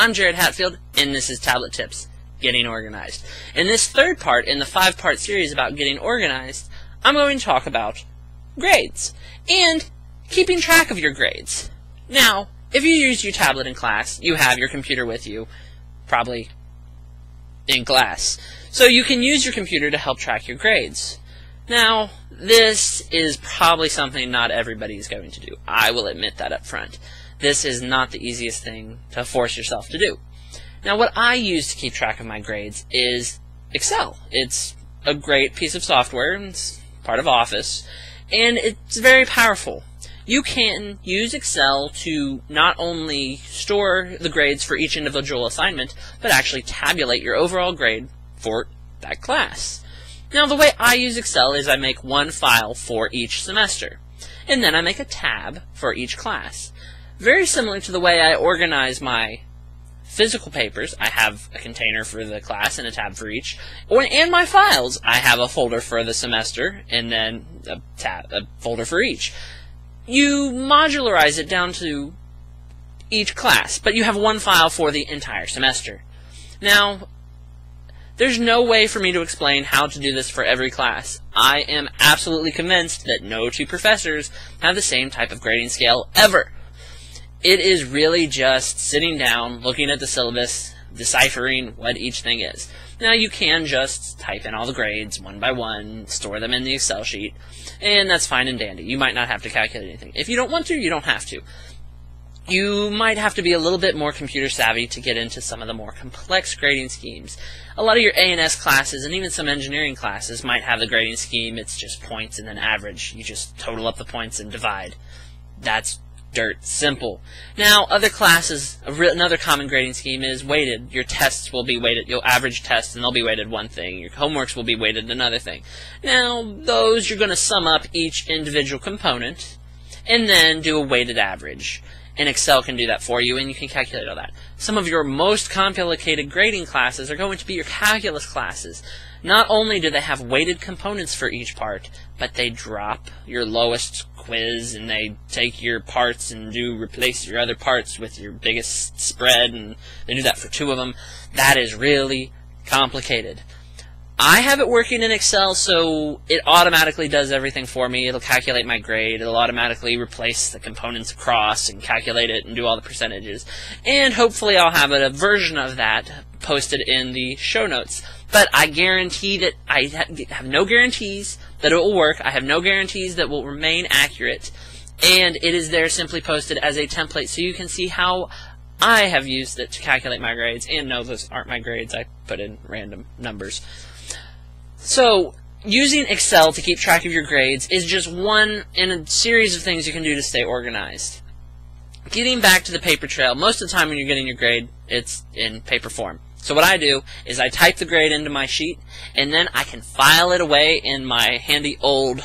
I'm Jared Hatfield, and this is Tablet Tips, Getting Organized. In this third part in the 5-part series about getting organized, I'm going to talk about grades, and keeping track of your grades. Now, if you use your tablet in class, you have your computer with you, probably in class. So you can use your computer to help track your grades. Now, this is probably something not everybody is going to do. I will admit that up front. This is not the easiest thing to force yourself to do. Now, what I use to keep track of my grades is Excel. It's a great piece of software. It's part of Office, and it's very powerful. You can use Excel to not only store the grades for each individual assignment, but actually tabulate your overall grade for that class. Now, the way I use Excel is I make one file for each semester, and then I make a tab for each class. Very similar to the way I organize my physical papers. I have a container for the class and a tab for each. And my files, I have a folder for the semester and then a folder for each. You modularize it down to each class, but you have one file for the entire semester. Now, there's no way for me to explain how to do this for every class. I am absolutely convinced that no two professors have the same type of grading scale ever. It is really just sitting down, looking at the syllabus, deciphering what each thing is. Now, you can just type in all the grades one by one, store them in the Excel sheet, and that's fine and dandy. You might not have to calculate anything. If you don't want to, you don't have to. You might have to be a little bit more computer savvy to get into some of the more complex grading schemes. A lot of your A&S classes and even some engineering classes might have the grading scheme. It's just points and then average. You just total up the points and divide. That's dirt simple. Now, other classes, another common grading scheme is weighted. Your tests will be weighted. You'll average tests and they'll be weighted one thing. Your homeworks will be weighted another thing. Now, those you're going to sum up each individual component and then do a weighted average. And Excel can do that for you, and you can calculate all that. Some of your most complicated grading classes are going to be your calculus classes. Not only do they have weighted components for each part, but they drop your lowest quiz, and they take your parts and replace your other parts with your biggest spread, and they do that for 2 of them. That is really complicated. I have it working in Excel, so it automatically does everything for me. It'll calculate my grade. It'll automatically replace the components across and calculate it and do all the percentages. And hopefully I'll have a version of that posted in the show notes. But I guarantee that I have no guarantees that it will work. I have no guarantees that it will remain accurate. And it is there simply posted as a template so you can see how I have used it to calculate my grades. And no, those aren't my grades. I put in random numbers. So, using Excel to keep track of your grades is just one in a series of things you can do to stay organized. Getting back to the paper trail, most of the time when you're getting your grade, it's in paper form. So what I do is I type the grade into my sheet, and then I can file it away in my handy old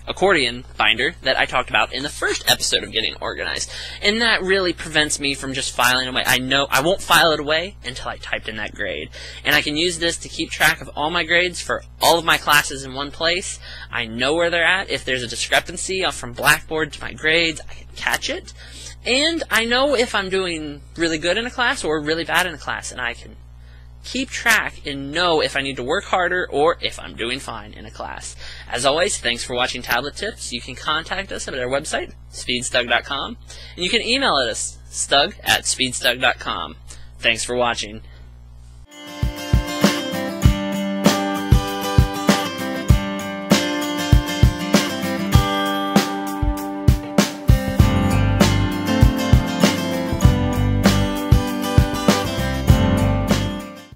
accordion binder that I talked about in the first episode of Getting Organized. And that really prevents me from just filing away. I know I won't file it away until I typed in that grade. And I can use this to keep track of all my grades for all of my classes in one place. I know where they're at. If there's a discrepancy from Blackboard to my grades, I can catch it. And I know if I'm doing really good in a class or really bad in a class, and I can keep track and know if I need to work harder or if I'm doing fine in a class. As always, thanks for watching Tablet Tips. You can contact us at our website, speedstug.com, and you can email us, stug@speedstug.com. Thanks for watching.